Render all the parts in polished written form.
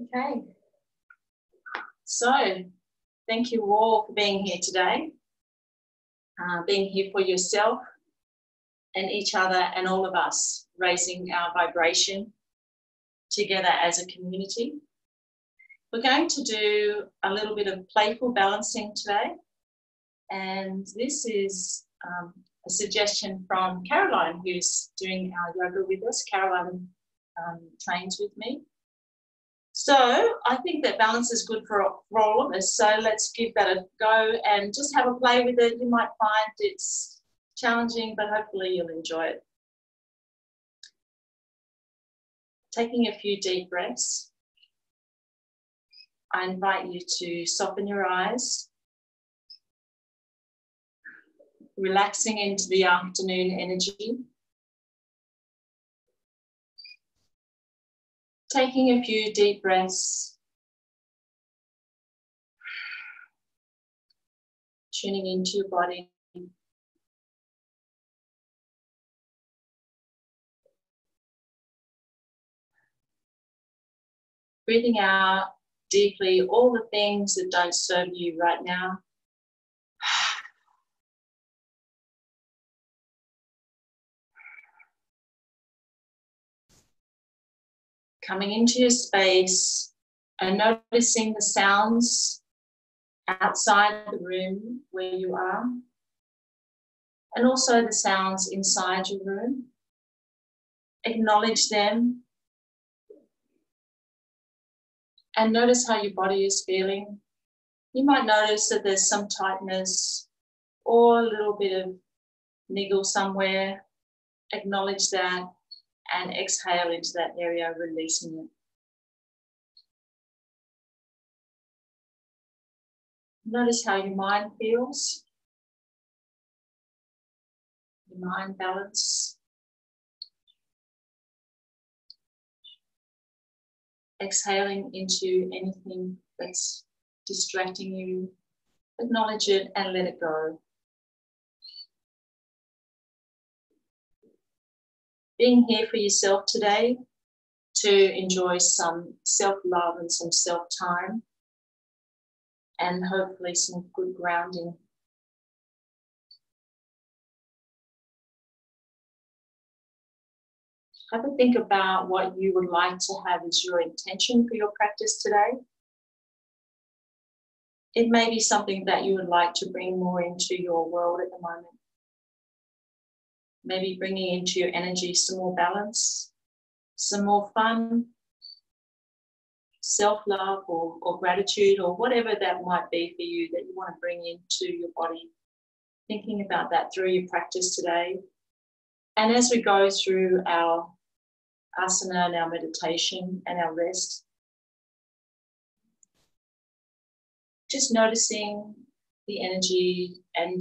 Okay, so thank you all for being here today, being here for yourself and each other and all of us, raising our vibration together as a community. We're going to do a little bit of playful balancing today, and this is a suggestion from Caroline, who's doing our yoga with us. Caroline trains with me. So I think that balance is good for all of us. So let's give that a go and just have a play with it. You might find it's challenging, but hopefully you'll enjoy it. Taking a few deep breaths, I invite you to soften your eyes, relaxing into the afternoon energy. Taking a few deep breaths, tuning into your body. Breathing out deeply all the things that don't serve you right now. Coming into your space and noticing the sounds outside the room where you are, and also the sounds inside your room. Acknowledge them and notice how your body is feeling. You might notice that there's some tightness or a little bit of niggle somewhere. Acknowledge that and exhale into that area, releasing it. Notice how your mind feels, your mind balance. Exhaling into anything that's distracting you. Acknowledge it and let it go. Being here for yourself today to enjoy some self-love and some self-time, and hopefully some good grounding. Have a think about what you would like to have as your intention for your practice today. It may be something that you would like to bring more into your world at the moment. Maybe bringing into your energy some more balance, some more fun, self-love or gratitude, or whatever that might be for you that you want to bring into your body. Thinking about that through your practice today. And as we go through our asana and our meditation and our rest, just noticing the energy and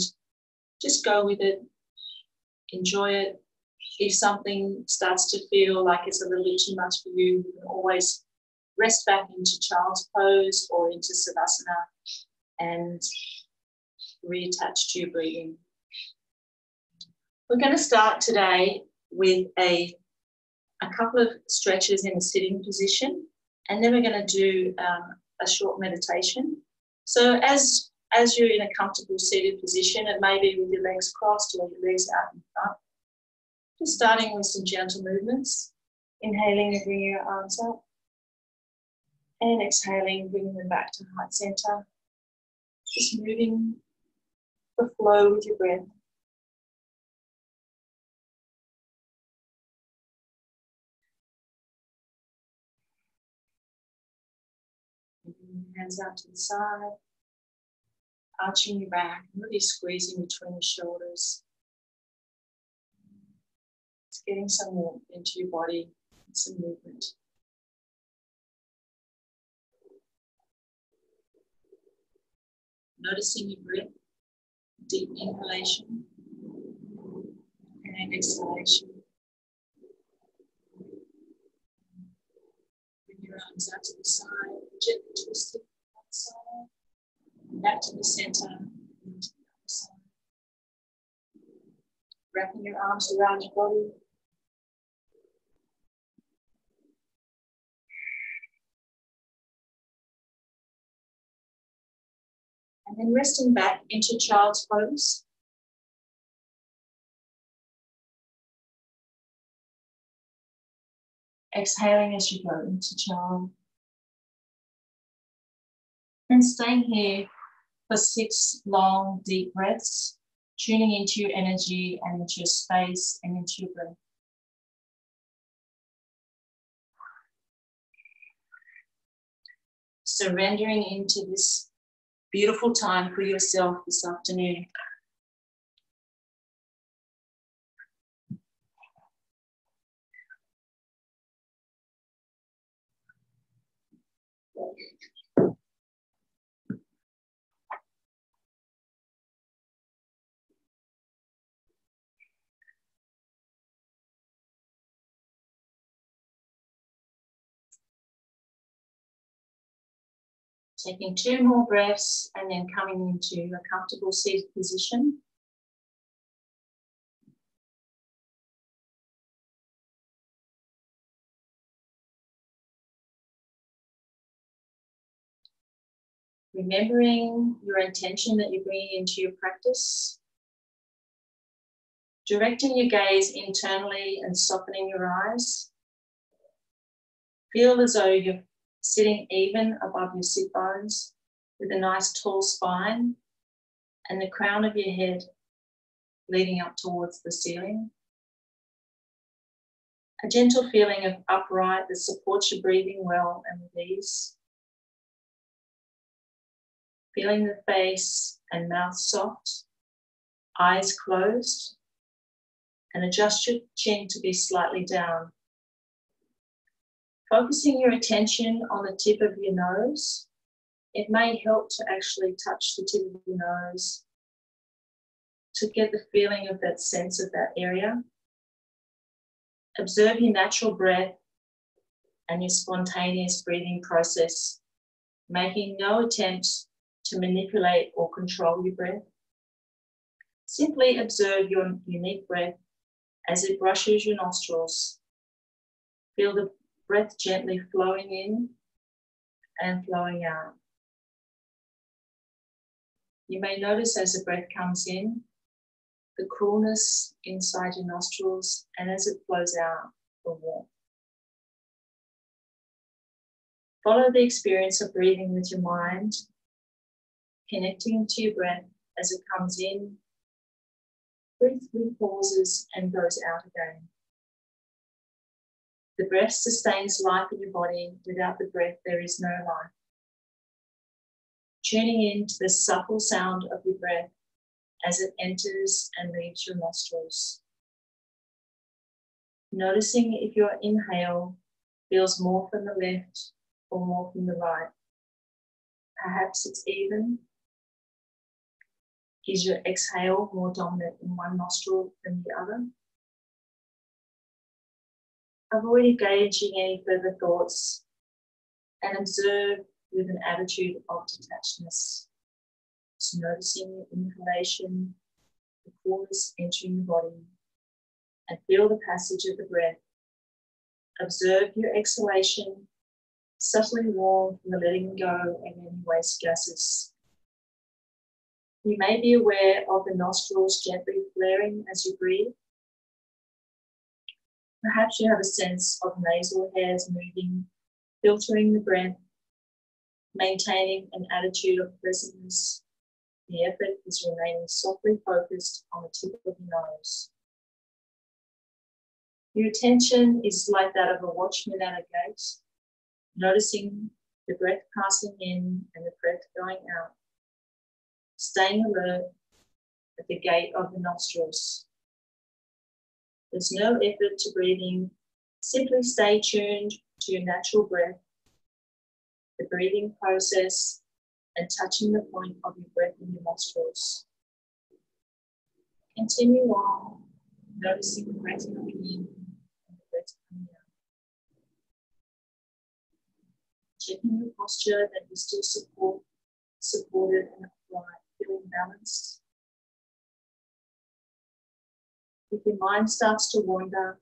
just go with it. Enjoy it. If something starts to feel like it's a little bit too much for you, you can always rest back into child's pose or into savasana and reattach to your breathing. We're going to start today with a couple of stretches in a sitting position, and then we're going to do a short meditation. So as you're in a comfortable seated position, it may be with your legs crossed or your legs out in front. Just starting with some gentle movements. Inhaling and bringing your arms up. And exhaling, bringing them back to heart center. Just moving the flow with your breath. Bringing your hands out to the side. Arching your back, really squeezing between your shoulders. It's getting some warmth into your body and some movement. Noticing your breath, deep inhalation and exhalation. Bring your arms out to the side, gently twist it to one side. Back to the center, and to the other side. Wrapping your arms around your body. And then resting back into child's pose. Exhaling as you go into child. And staying here for 6 long, deep breaths, tuning into your energy and into your space and into your breath. Surrendering into this beautiful time for yourself this afternoon. Taking 2 more breaths and then coming into a comfortable seated position. Remembering your intention that you're bringing into your practice. Directing your gaze internally and softening your eyes. Feel as though you're sitting even above your sit bones with a nice tall spine and the crown of your head leading up towards the ceiling. A gentle feeling of upright that supports your breathing well and with ease. Feeling the face and mouth soft, eyes closed, and adjust your chin to be slightly down. Focusing your attention on the tip of your nose, it may help to actually touch the tip of your nose to get the feeling of that sense of that area. Observe your natural breath and your spontaneous breathing process, making no attempt to manipulate or control your breath. Simply observe your unique breath as it brushes your nostrils. Feel the breath gently flowing in and flowing out. You may notice as the breath comes in, the coolness inside your nostrils, and as it flows out, the warmth. Follow the experience of breathing with your mind, connecting to your breath as it comes in, briefly pauses and goes out again. The breath sustains life in your body. Without the breath, there is no life. Tuning into the supple sound of your breath as it enters and leaves your nostrils. Noticing if your inhale feels more from the left or more from the right. Perhaps it's even. Is your exhale more dominant in one nostril than the other? Avoid engaging any further thoughts and observe with an attitude of detachedness. So noticing your inhalation, the coolness entering your body, and feel the passage of the breath. Observe your exhalation, subtly warm from the letting go of any waste gases. You may be aware of the nostrils gently flaring as you breathe. Perhaps you have a sense of nasal hairs moving, filtering the breath, maintaining an attitude of pleasantness. The effort is remaining softly focused on the tip of your nose. Your attention is like that of a watchman at a gate, noticing the breath passing in and the breath going out, staying alert at the gate of the nostrils. There's no effort to breathing, simply stay tuned to your natural breath, the breathing process, and touching the point of your breath in your nostrils. Continue on, noticing the breath coming in and the breath coming out. Checking your posture that you still supported and upright, feeling balanced. If your mind starts to wander,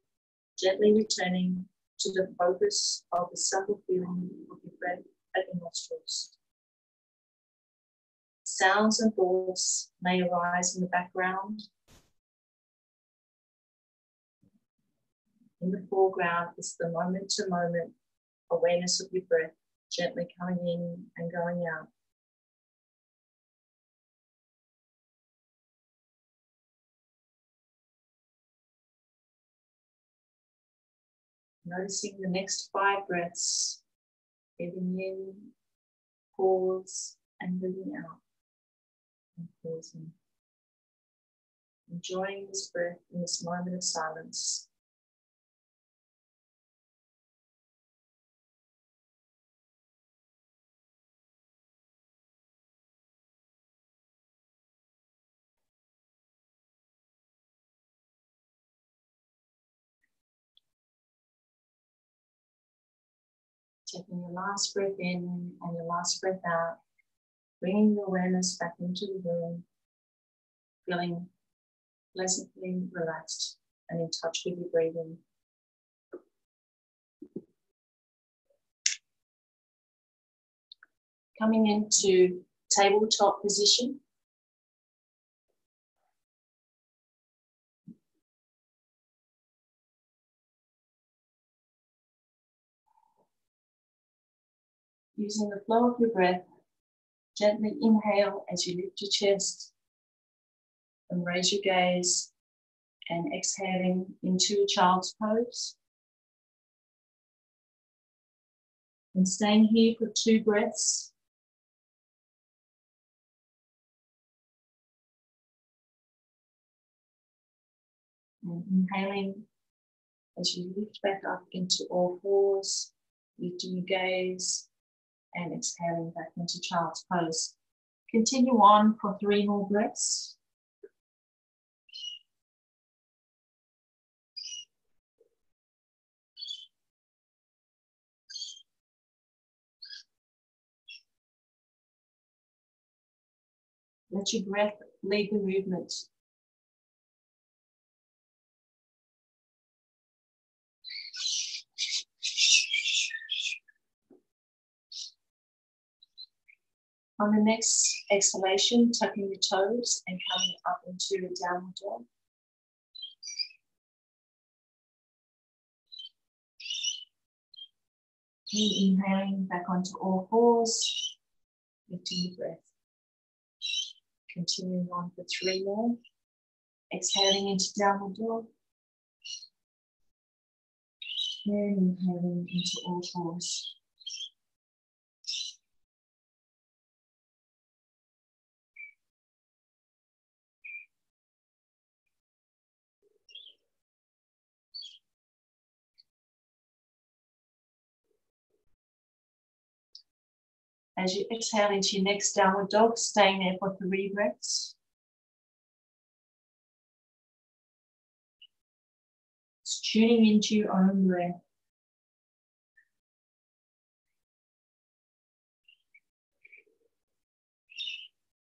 gently returning to the focus of the subtle feeling of your breath at your nostrils. sounds and thoughts may arise in the background. In the foreground is the moment-to-moment awareness of your breath, gently coming in and going out. Noticing the next 5 breaths, breathing in, pause, and breathing out, and pausing. Enjoying this breath in this moment of silence. Taking your last breath in and your last breath out, bringing your awareness back into the room, feeling pleasantly relaxed and in touch with your breathing. Coming into tabletop position. Using the flow of your breath, gently inhale as you lift your chest and raise your gaze, and exhaling into child's pose. And staying here for 2 breaths. And inhaling as you lift back up into all fours, lifting your gaze, and exhaling back into child's pose. Continue on for 3 more breaths. Let your breath lead the movement. On the next exhalation, tucking your toes and coming up into a downward dog. Inhaling back onto all fours, lifting the breath. Continuing on for 3 more. Exhaling into downward dog. And inhaling into all fours. As you exhale into your next downward dog, staying there for 3 breaths. Just tuning into your own breath.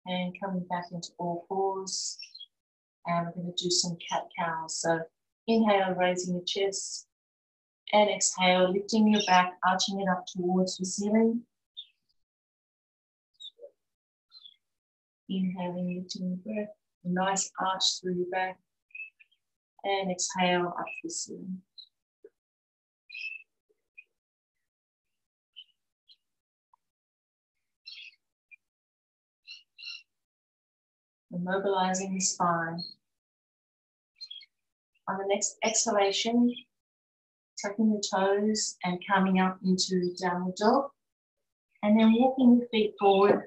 And coming back into all fours. And we're going to do some cat-cows. So inhale, raising your chest. And exhale, lifting your back, arching it up towards the ceiling. Inhaling, lifting your breath. A nice arch through your back. And exhale up the ceiling. And mobilizing the spine. On the next exhalation, tucking the toes and coming up into downward dog. And then walking your feet forward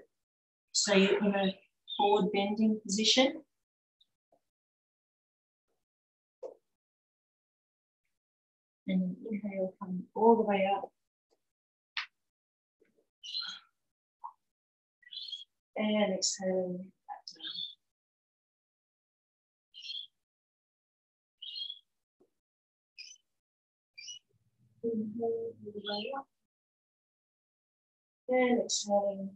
so you're in a forward bending position. And then inhale, coming all the way up. And exhaling back down. Inhale all the way up. And exhaling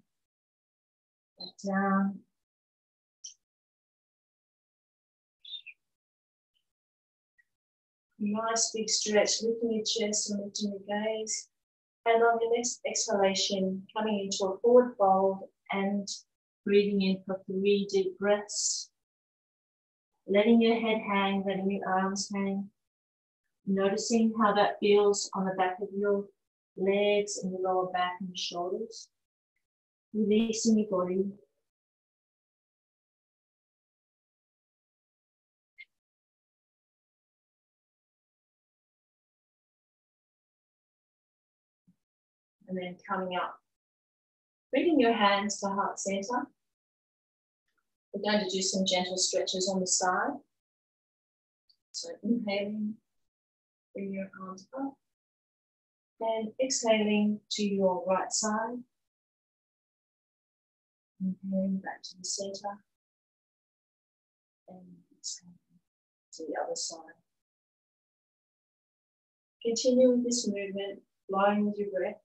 back down. Nice big stretch, lifting your chest and lifting your gaze. And on your next exhalation, coming into a forward fold and Breathing in for 3 deep breaths. Letting your head hang, letting your arms hang. Noticing how that feels on the back of your legs and the lower back and shoulders. Releasing your body. And then coming up. Bringing your hands to heart center. We're going to do some gentle stretches on the side. So inhaling, bring your arms up. And exhaling to your right side. Inhaling back to the center. And exhaling to the other side. Continue with this movement, flowing with your breath.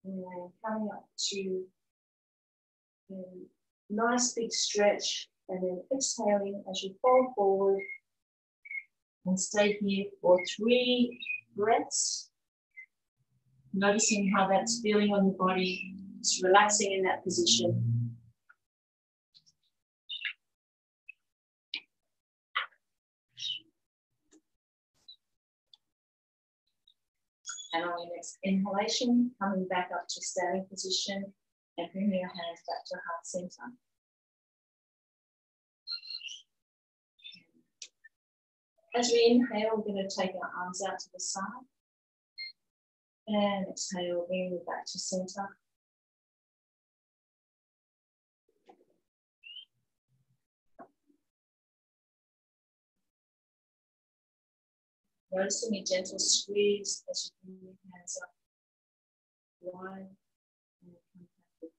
And then coming up to a nice big stretch, and then exhaling as you fall forward and stay here for 3 breaths. Noticing how that's feeling on your body, just relaxing in that position. And on your next inhalation, coming back up to standing position and bringing your hands back to heart center. As we inhale, we're going to take our arms out to the side. And exhale, bringing it back to center. Noticing a gentle squeeze as you bring your hands up wide and compacted.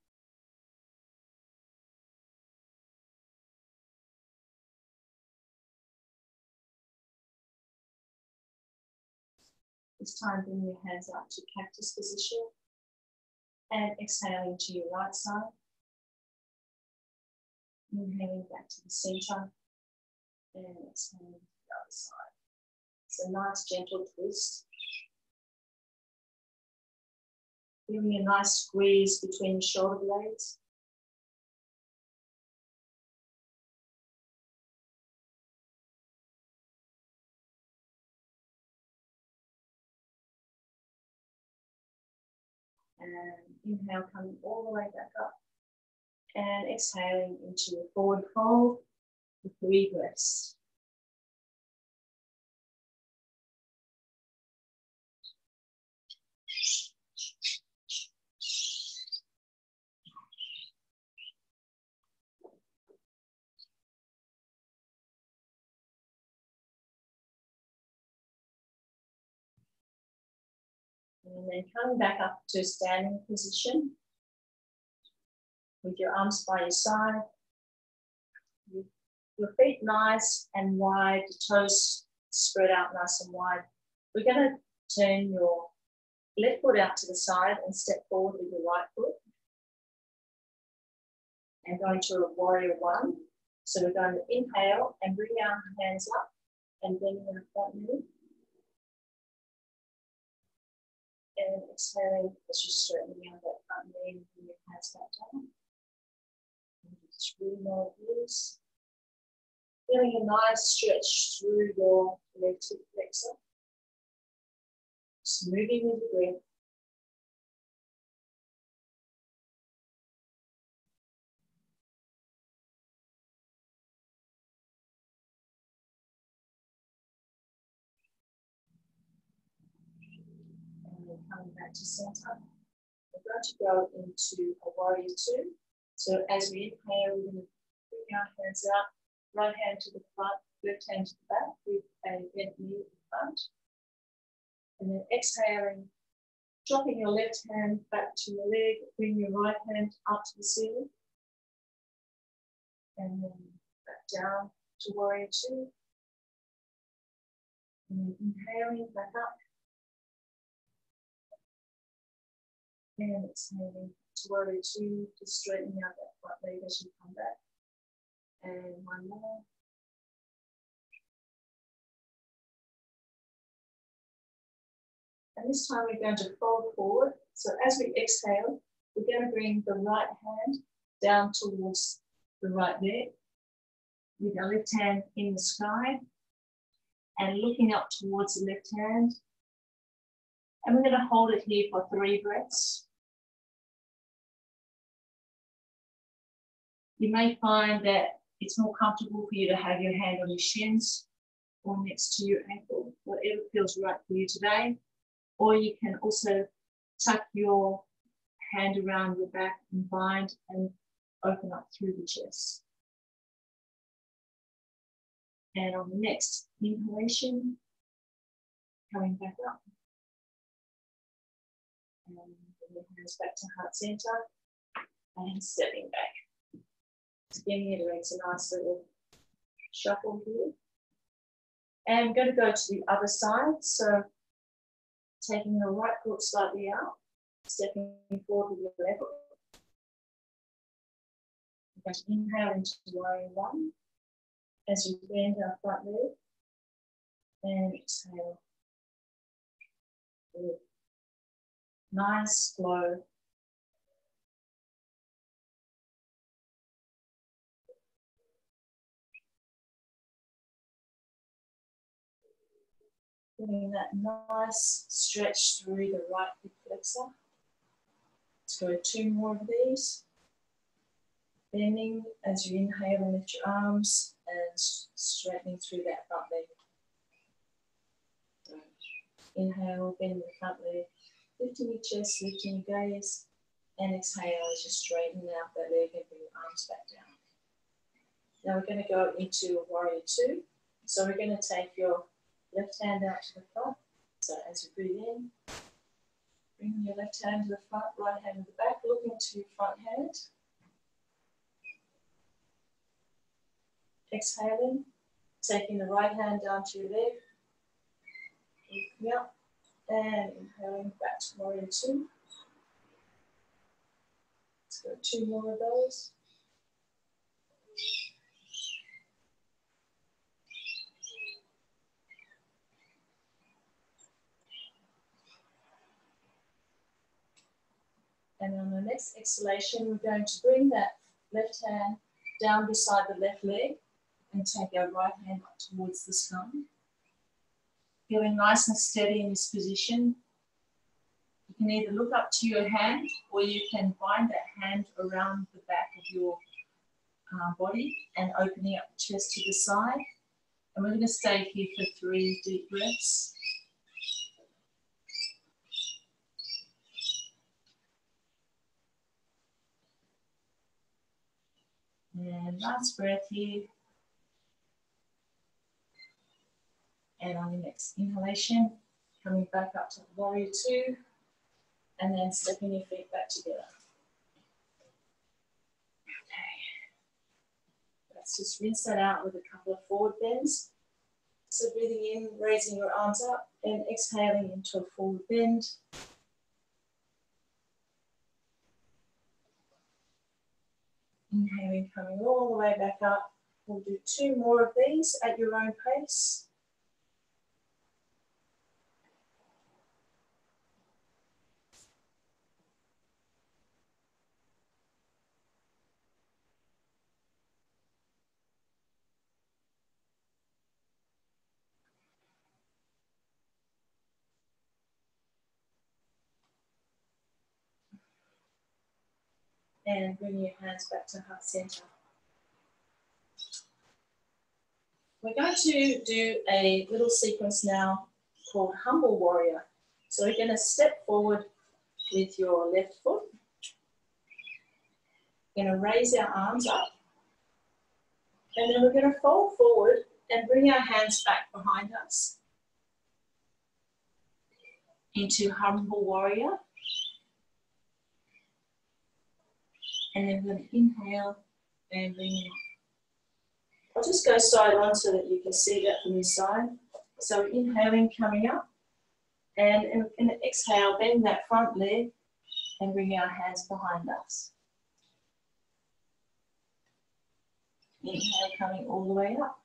This time, bring your hands up to cactus position and exhaling to your right side. Inhaling back to the center and exhaling to the other side. It's a nice gentle twist. Feeling a nice squeeze between your shoulder blades. And inhale, coming all the way back up. And exhaling into a forward fold for 3 breaths. And then coming back up to standing position with your arms by your side. Your feet nice and wide, the toes spread out nice and wide. We're going to turn your left foot out to the side and step forward with your right foot. And going to a warrior 1. So we're going to inhale and bring our hands up and bending our front knee. And exhaling as you're straightening out that front knee and bring your hands back down. And just really more loose. Feeling a nice stretch through your leg tip flexor. Just moving with the breath. And then coming back to center. We're going to go into a warrior 2. So as we inhale, we're going to bring our hands out. Right hand to the front, left hand to the back with a bent knee at the front. And then exhaling, dropping your left hand back to your leg, bring your right hand up to the ceiling. And then back down to warrior 2. And then inhaling back up. And exhaling to warrior two, just straightening out that front leg as you come back. And one more. And this time we're going to fold forward. So as we exhale, we're going to bring the right hand down towards the right leg, with our left hand in the sky and looking up towards the left hand. And we're going to hold it here for 3 breaths. You may find that it's more comfortable for you to have your hand on your shins or next to your ankle, whatever feels right for you today. Or you can also tuck your hand around your back and bind and open up through the chest. And on the next inhalation, coming back up. And bring your hands back to heart center and stepping back. Stimulates a nice little shuffle here. And I'm going to go to the other side. So taking the right foot slightly out, stepping forward with your left foot. We're going to inhale into warrior one as you bend our front leg and exhale. Good. Nice flow. Getting that nice stretch through the right hip flexor. Let's go 2 more of these. Bending as you inhale and lift your arms and straightening through that front leg. So inhale, bend the front leg, lifting your chest, lifting your gaze, and exhale as you straighten out that leg and bring your arms back down. Now we're going to go into warrior two. So we're going to take your left hand out to the front. So as you breathe in, bring your left hand to the front, right hand to the back, looking to your front hand. Exhaling, taking the right hand down to your leg, looking up, and inhaling back to warrior two. Let's go 2 more of those. And on the next exhalation, we're going to bring that left hand down beside the left leg and take our right hand up towards the sky. Feeling nice and steady in this position. You can either look up to your hand or you can bind that hand around the back of your body and opening up the chest to the side. And we're going to stay here for 3 deep breaths. And last breath here. And on the next inhalation, coming back up to warrior two, and then stepping your feet back together. Okay. Let's just rinse that out with a couple of forward bends. So breathing in, raising your arms up, and exhaling into a forward bend. Inhaling, coming all the way back up. We'll do 2 more of these at your own pace. And bring your hands back to heart center. We're going to do a little sequence now called Humble Warrior. So we're going to step forward with your left foot. We're going to raise our arms up. And then we're going to fold forward and bring our hands back behind us into Humble Warrior. And then we're going to inhale and bring it up. I'll just go side on so that you can see that from this side. So inhaling, coming up, and in the exhale, bend that front leg and bring our hands behind us. Inhale, coming all the way up.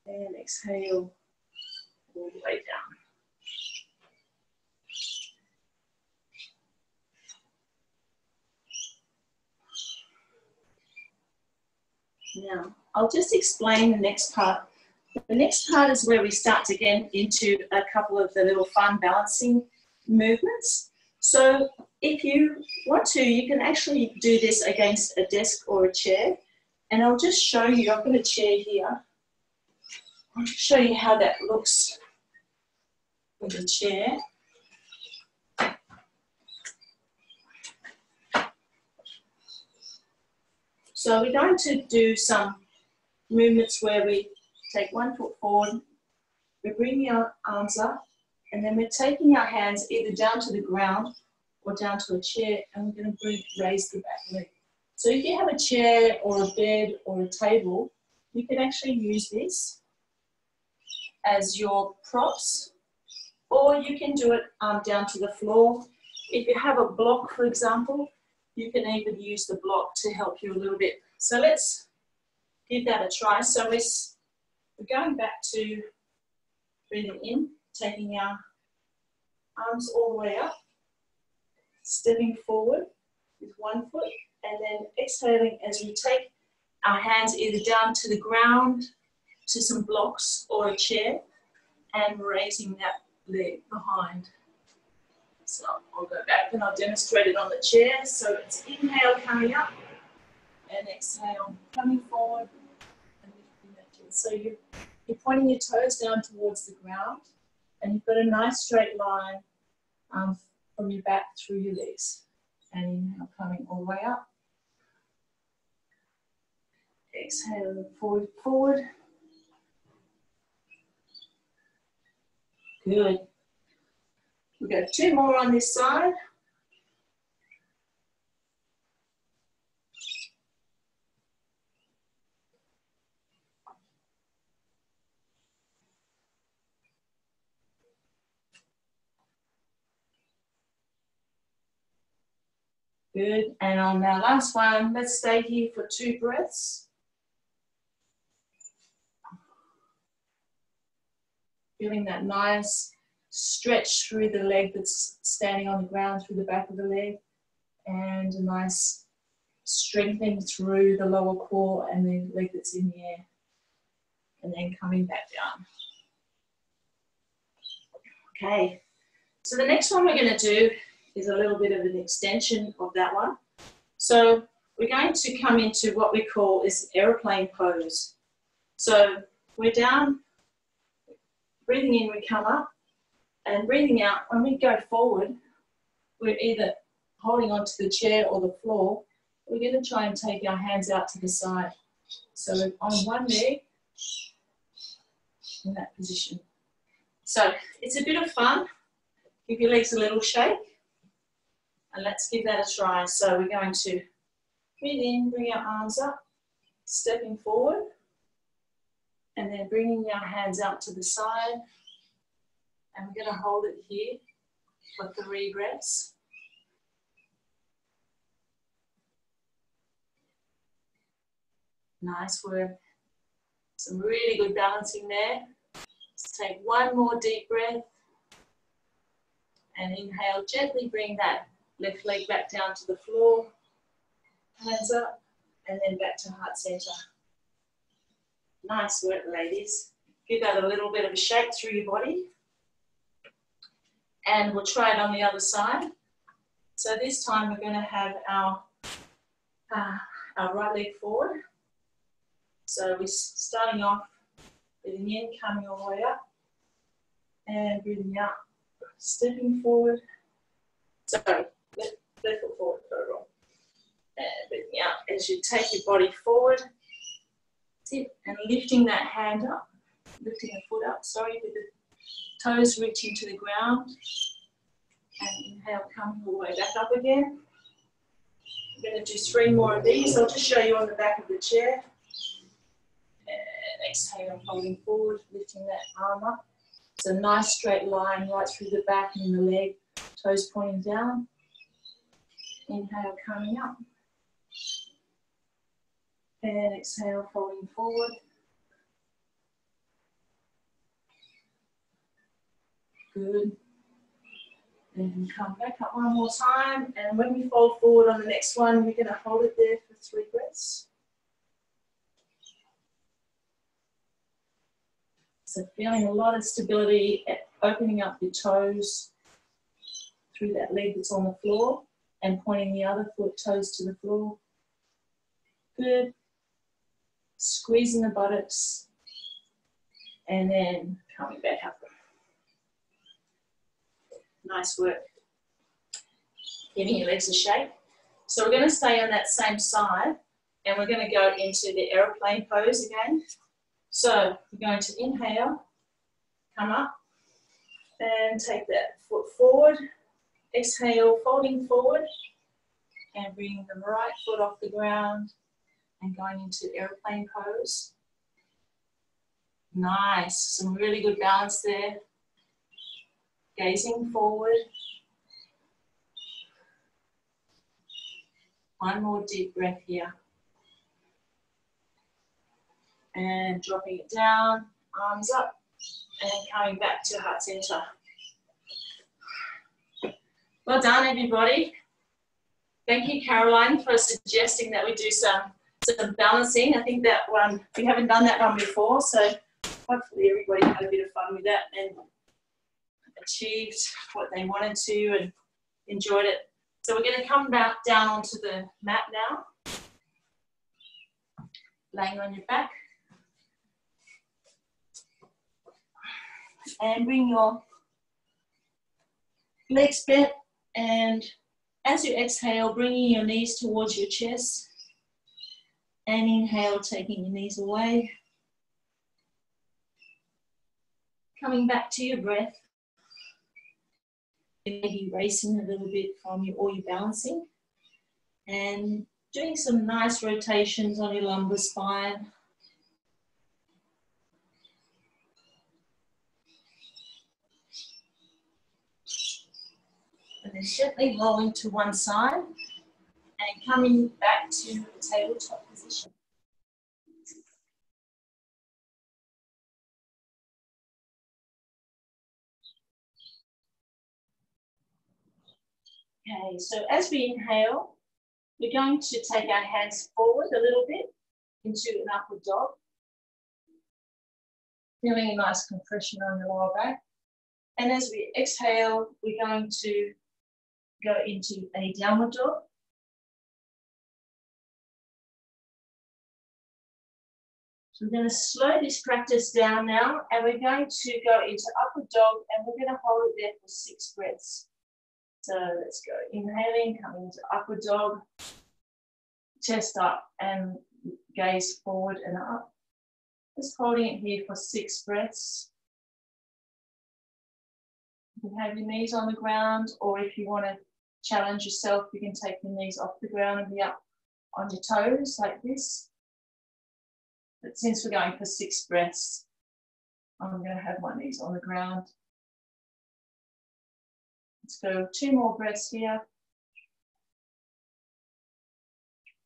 And exhale all the way down. Now, I'll just explain the next part. The next part is where we start to get into a couple of the little fun balancing movements. So if you want to, you can actually do this against a desk or a chair. And I'll just show you, I've got a chair here. I'll show you how that looks with a chair. So we're going to do some movements where we take 1 foot forward, we're bringing our arms up, and then we're taking our hands either down to the ground or down to a chair, and we're going to raise the back leg. So if you have a chair or a bed or a table, you can actually use this as your props, or you can do it down to the floor. If you have a block, for example, you can even use the block to help you a little bit. So let's give that a try. So we're going back to breathing in, taking our arms all the way up, stepping forward with 1 foot, and then exhaling as we take our hands either down to the ground, to some blocks or a chair, and raising that leg behind. So I'll go back and I'll demonstrate it on the chair. So it's inhale, coming up, and exhale, coming forward, and lifting that chin. So you're pointing your toes down towards the ground, and you've got a nice straight line from your back through your legs. And inhale, coming all the way up. Exhale, forward, forward. Good. We've got 2 more on this side. Good. And on our last one, let's stay here for 2 breaths. Feeling that nice stretch through the leg that's standing on the ground, through the back of the leg, and a nice strengthening through the lower core and the leg that's in the air, and then coming back down. Okay, so the next one we're going to do is a little bit of an extension of that one. So we're going to come into what we call is aeroplane pose. So we're down, breathing in, we come up, and breathing out, when we go forward, we're either holding onto the chair or the floor. We're going to try and take our hands out to the side. So we're on one leg, in that position. So it's a bit of fun. Give your legs a little shake. And let's give that a try. So we're going to breathe in, bring our arms up, stepping forward, and then bringing our hands out to the side. And we're going to hold it here for 3 breaths. Nice work. Some really good balancing there. Let's take 1 more deep breath. And inhale, gently bring that left leg back down to the floor. Hands up, and then back to heart center. Nice work, ladies. Give that a little bit of a shake through your body. And we'll try it on the other side. So this time we're going to have our right leg forward. So we're starting off breathing in, coming all the way up, and breathing out, stepping forward. Sorry, left foot forward, got it wrong. And breathing out as you take your body forward. Sit and lifting that hand up, lifting the foot up, sorry, with the toes reaching to the ground. And inhale, coming all the way back up again. I'm going to do 3 more of these. I'll just show you on the back of the chair. And exhale, folding forward, lifting that arm up. It's a nice straight line right through the back and the leg, toes pointing down. Inhale, coming up. And exhale, folding forward. Good. And come back up one more time. And when we fold forward on the next one, we're going to hold it there for 3 breaths. So feeling a lot of stability, opening up your toes through that leg that's on the floor and pointing the other foot toes to the floor. Good. Squeezing the buttocks and then coming back up. Nice work. Giving your legs a shake. So we're going to stay on that same side and we're going to go into the aeroplane pose again. So we're going to inhale, come up and take that foot forward. Exhale, folding forward and bringing the right foot off the ground and going into aeroplane pose. Nice, some really good balance there. Gazing forward. One more deep breath here. And dropping it down, arms up, and coming back to heart center. Well done, everybody. Thank you, Caroline, for suggesting that we do some balancing. I think that one, we haven't done that one before, so hopefully everybody had a bit of fun with that and achieved what they wanted to and enjoyed it. So we're going to come back down onto the mat now. Laying on your back. And bring your legs bent, and as you exhale, bringing your knees towards your chest. And inhale, taking your knees away. Coming back to your breath. Maybe racing a little bit from you or you're balancing. And doing some nice rotations on your lumbar spine. And then gently rolling to one side and coming back to the tabletop position. Okay, so as we inhale, we're going to take our hands forward a little bit into an upward dog. Feeling a nice compression on the lower back. And as we exhale, we're going to go into a downward dog. So we're going to slow this practice down now, and we're going to go into upward dog, and we're going to hold it there for 6 breaths. So let's go. Inhaling, coming into upward dog, chest up and gaze forward and up. Just holding it here for 6 breaths. You can have your knees on the ground, or if you want to challenge yourself, you can take your knees off the ground and be up on your toes like this. But since we're going for 6 breaths, I'm going to have my knees on the ground. Let's go 2 more breaths here.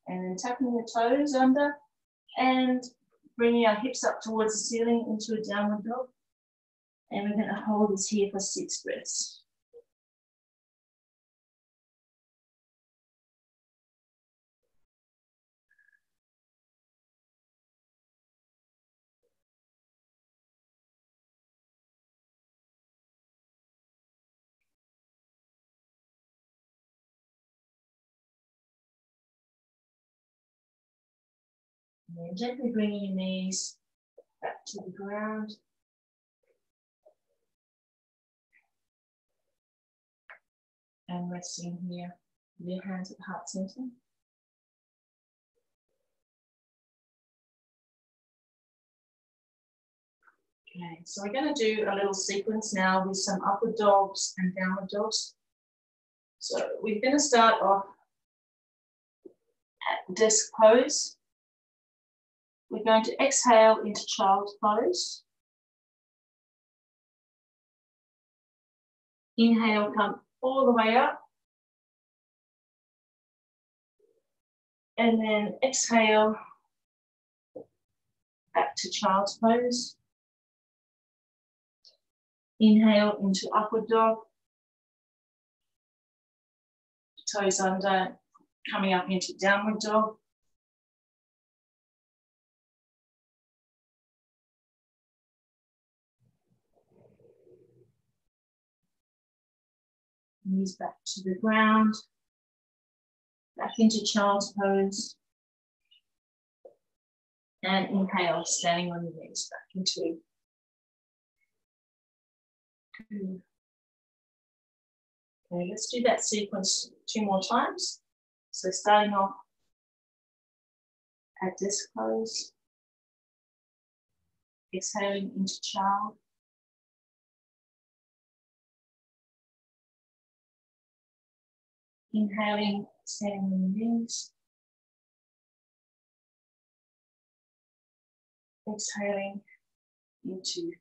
And then tapping the toes under and bringing our hips up towards the ceiling into a downward dog. And we're going to hold this here for 6 breaths. And then gently bringing your knees back to the ground. And resting here with your hands at the heart center. Okay, so we're going to do a little sequence now with some upward dogs and downward dogs. So we're going to start off at desk pose. We're going to exhale into child's pose. Inhale, come all the way up. And then exhale back to child's pose. Inhale into upward dog. Toes under, coming up into downward dog. Knees back to the ground. Back into child's pose. And inhale, standing on your knees, back into. Okay, let's do that sequence 2 more times. So starting off at desk pose. Exhaling into child. Inhaling, standing on your knees. Exhaling into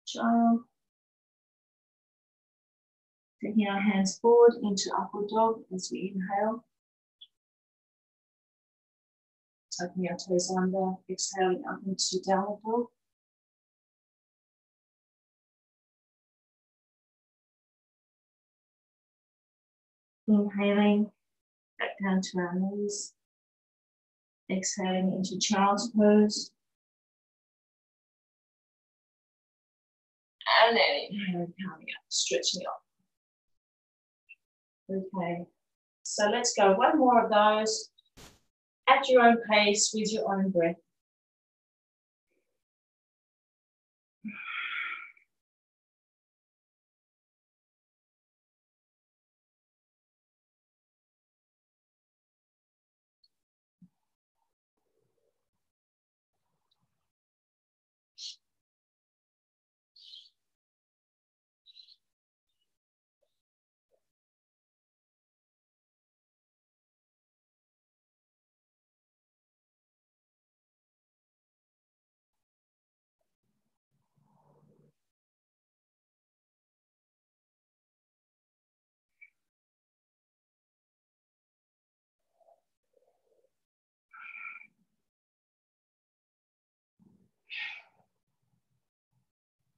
child. Taking our hands forward into upward dog as we inhale. Tucking our toes under, exhaling up into downward dog. Inhaling back down to our knees. Exhaling into child's pose. And then inhaling, coming up, stretching up. Okay, so let's go 1 more of those at your own pace with your own breath.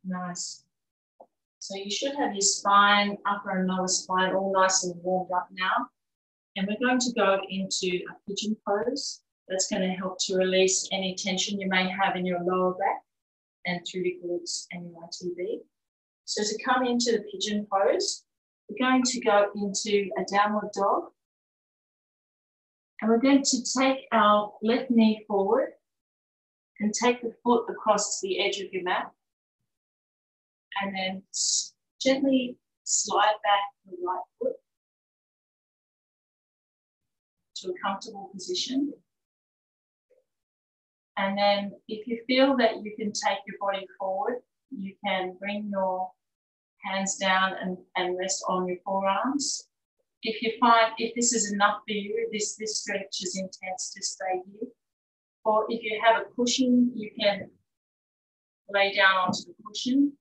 Nice. So you should have your spine, upper and lower spine, all nice and warmed up now. And we're going to go into a pigeon pose. That's going to help to release any tension you may have in your lower back and through your glutes and your ITB. So to come into the pigeon pose, we're going to go into a downward dog. And we're going to take our left knee forward and take the foot across the edge of your mat. And then gently slide back the right foot to a comfortable position. And then if you feel that you can take your body forward, you can bring your hands down and rest on your forearms. If you find, if this is enough for you, this stretch is intense, to stay here. Or if you have a cushion, you can lay down onto the cushion.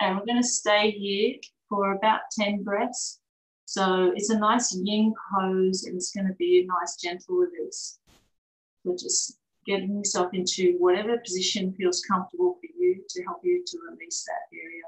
And we're going to stay here for about 10 breaths. So it's a nice yin pose and it's going to be a nice gentle release. So just getting yourself into whatever position feels comfortable for you to help you to release that area.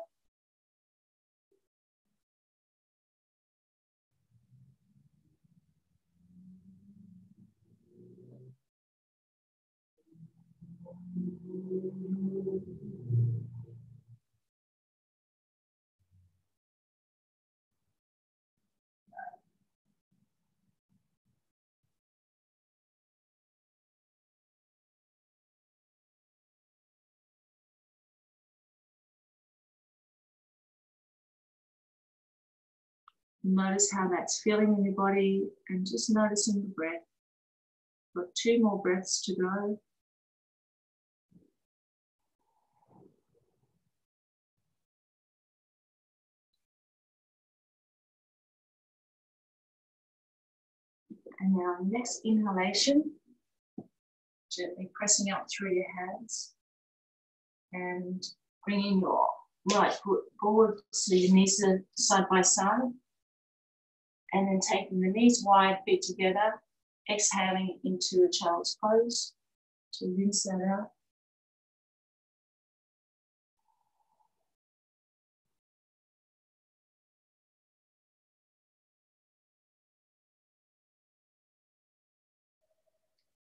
Notice how that's feeling in your body and just noticing the breath. Got 2 more breaths to go. And now next inhalation, Gently pressing up through your hands and bringing your right foot forward so your knees are side by side. And then taking the knees wide, feet together, exhaling into a child's pose to rinse that out.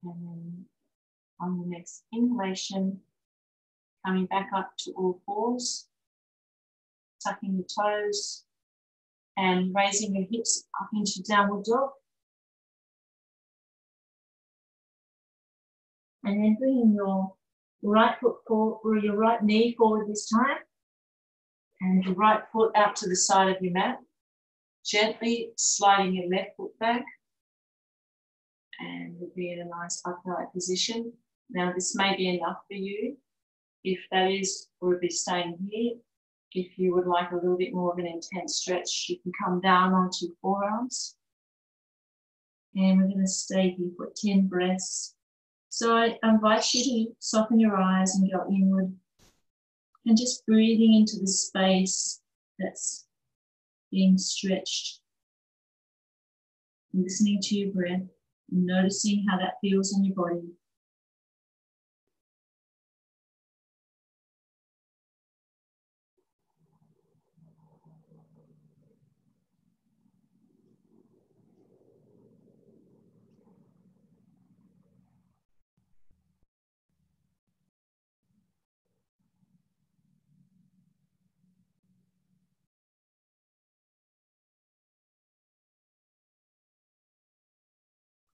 And then on the next inhalation, coming back up to all fours, tucking the toes and raising your hips up into downward dog. And then bringing your right foot forward, or your right knee forward this time, and your right foot out to the side of your mat. Gently sliding your left foot back, and you'll be in a nice upright position. Now this may be enough for you. If that is, we'll be staying here. If you would like a little bit more of an intense stretch, you can come down onto your forearms. And we're going to stay here for 10 breaths. So I invite you to soften your eyes and go inward. And just breathing into the space that's being stretched. Listening to your breath, and noticing how that feels on your body.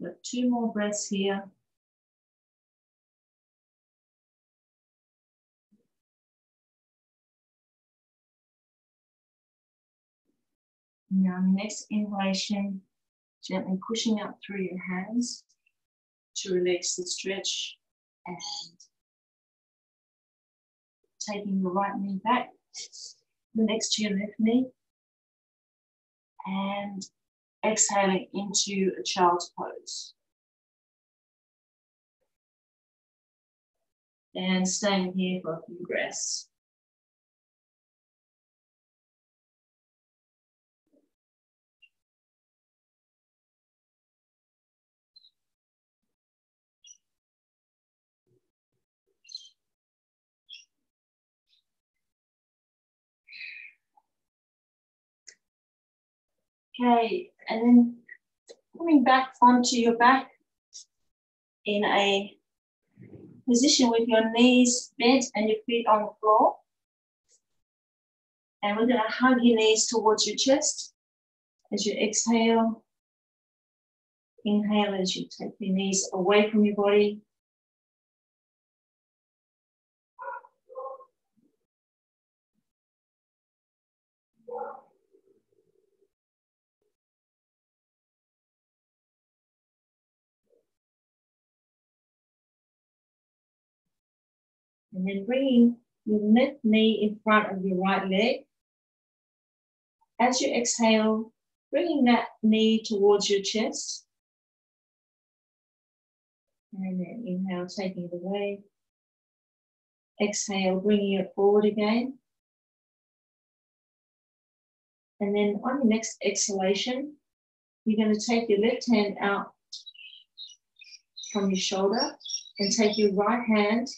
Got 2 more breaths here. Now, next inhalation, gently pushing up through your hands to release the stretch and taking your right knee back, the next to your left knee, and exhaling into a child's pose. And staying here for a few breaths. Okay, and then coming back onto your back in a position with your knees bent and your feet on the floor. And we're going to hug your knees towards your chest as you exhale. Inhale as you take your knees away from your body. And then bringing your left knee in front of your right leg. As you exhale, bringing that knee towards your chest. And then inhale, taking it away. Exhale, bringing it forward again. And then on the next exhalation, you're going to take your left hand out from your shoulder and take your right hand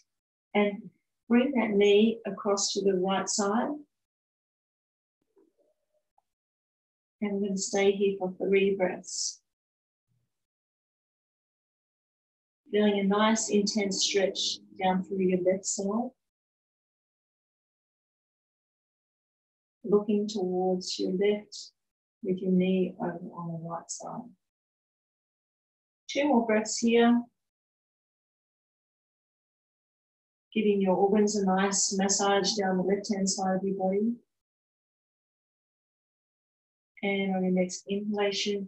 and bring that knee across to the right side. And we're going to stay here for 3 breaths. Feeling a nice intense stretch down through your left side. Looking towards your left with your knee over on the right side. 2 more breaths here. Giving your organs a nice massage down the left-hand side of your body. And on your next inhalation,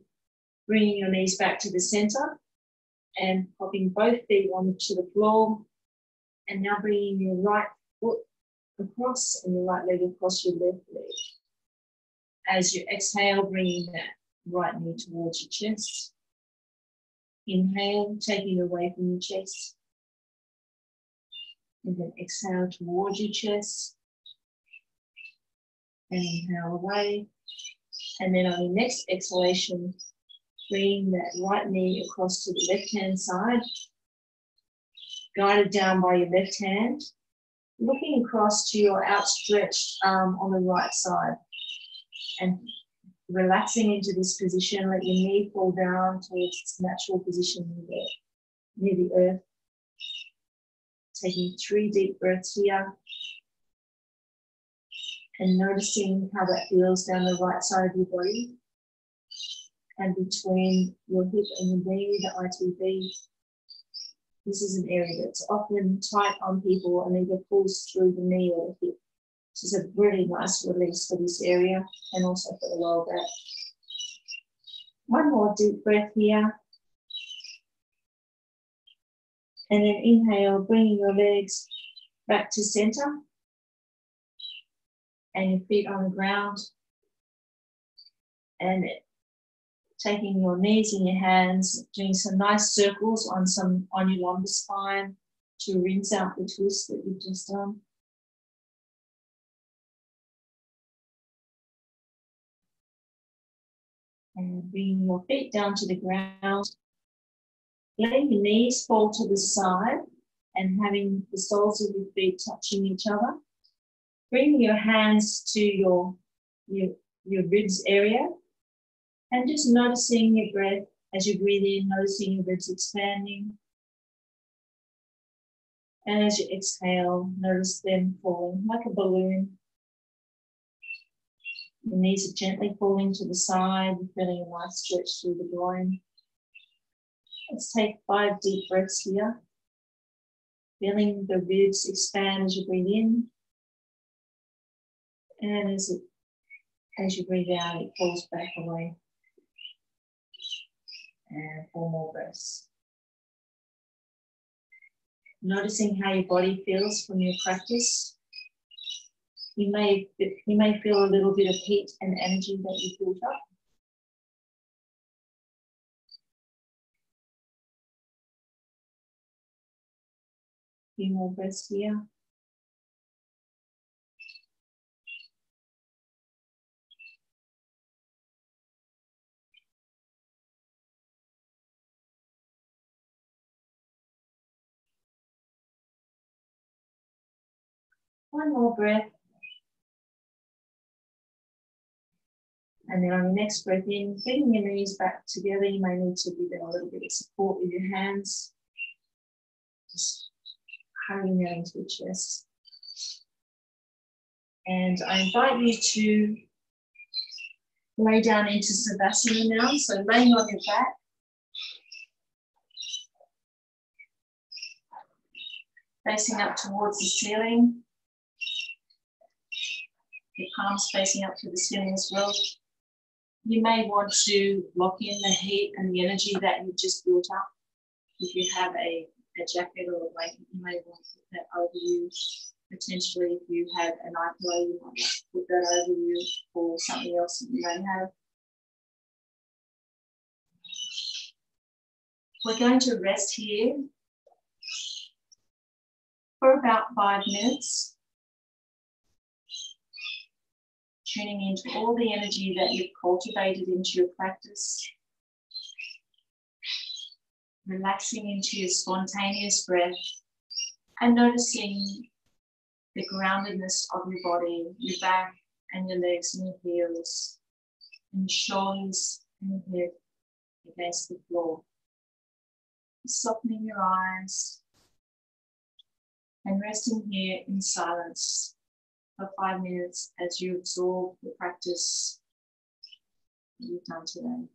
bringing your knees back to the center and popping both feet onto the floor. And now bringing your right foot across and your right leg across your left leg. As you exhale, bringing that right knee towards your chest. Inhale, taking it away from your chest. And then exhale towards your chest. And inhale away. And then on your next exhalation, bring that right knee across to the left-hand side. Guided down by your left hand. Looking across to your outstretched arm on the right side. And relaxing into this position, let your knee fall down towards its natural position near the earth. Taking 3 deep breaths here. And noticing how that feels down the right side of your body. And between your hip and your knee, the ITB. This is an area that's often tight on people and either pulls through the knee or the hip. This is a really nice release for this area and also for the lower back. One more deep breath here. And then inhale, bringing your legs back to center. And your feet on the ground. And taking your knees in your hands, doing some nice circles on your lumbar spine to rinse out the twist that you've just done. And bringing your feet down to the ground. Letting your knees fall to the side and having the soles of your feet touching each other. Bring your hands to your ribs area and just noticing your breath as you breathe in, noticing your ribs expanding. And as you exhale, notice them falling like a balloon. Your knees are gently falling to the side, feeling a nice stretch through the groin. Let's take 5 deep breaths here. Feeling the ribs expand as you breathe in. And as you breathe out, it falls back away. And 4 more breaths. Noticing how your body feels from your practice. You may feel a little bit of heat and energy that you built up. A few more breaths here. One more breath. And then on your next breath in, bringing your knees back together. You may need to give it a little bit of support with your hands. Just hugging that into your chest. And I invite you to lay down into Savasana now. So laying on your back. Facing up towards the ceiling. Your palms facing up to the ceiling as well. You may want to lock in the heat and the energy that you've just built up. If you have a jacket or a blanket, you may want to put that over you. Potentially, if you have an eye pillow, you might put that over you or something else that you may have. We're going to rest here for about 5 minutes. Tuning into all the energy that you've cultivated into your practice. Relaxing into your spontaneous breath and noticing the groundedness of your body, your back and your legs and your heels, and your shoulders and your head against the floor. Softening your eyes and resting here in silence for 5 minutes as you absorb the practice that you've done today.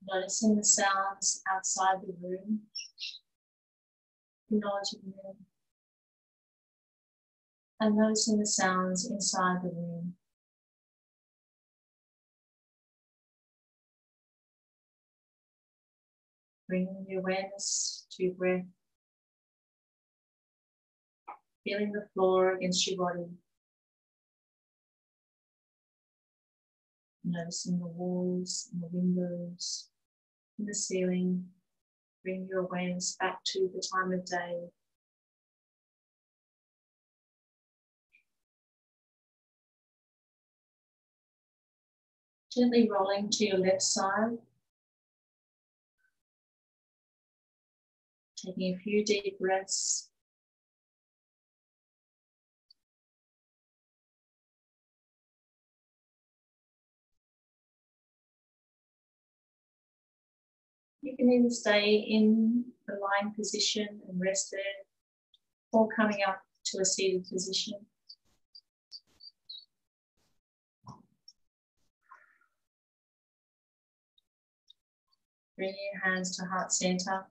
Noticing the sounds outside the room, acknowledging them, and noticing the sounds inside the room. Bringing the awareness to your breath, feeling the floor against your body, noticing the walls and the windows and the ceiling. Bring your awareness back to the time of day. Gently rolling to your left side. Taking a few deep breaths. You can either stay in the lying position and rest there, or coming up to a seated position. Bring your hands to heart center.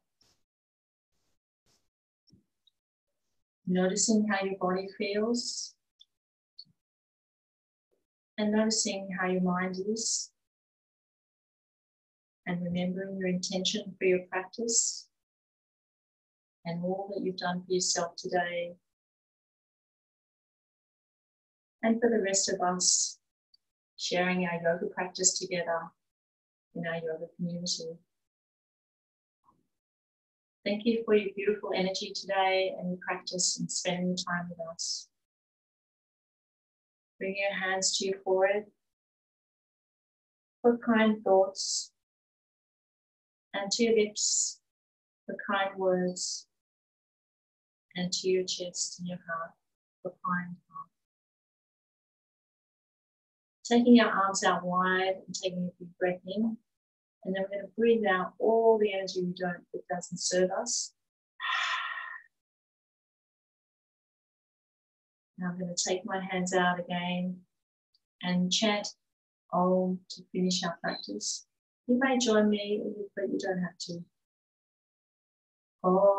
Noticing how your body feels. And noticing how your mind is. And remembering your intention for your practice. And all that you've done for yourself today. And for the rest of us, sharing our yoga practice together in our yoga community. Thank you for your beautiful energy today and your practice and spending the time with us. Bring your hands to your forehead for kind thoughts, and to your lips for kind words, and to your chest and your heart for kind heart. Taking our arms out wide and taking a big breath in, and then we're going to breathe out all the energy that doesn't serve us. Now I'm going to take my hands out again and chant Om to finish our practice. You may join me, but you don't have to. Om.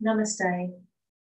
Namaste.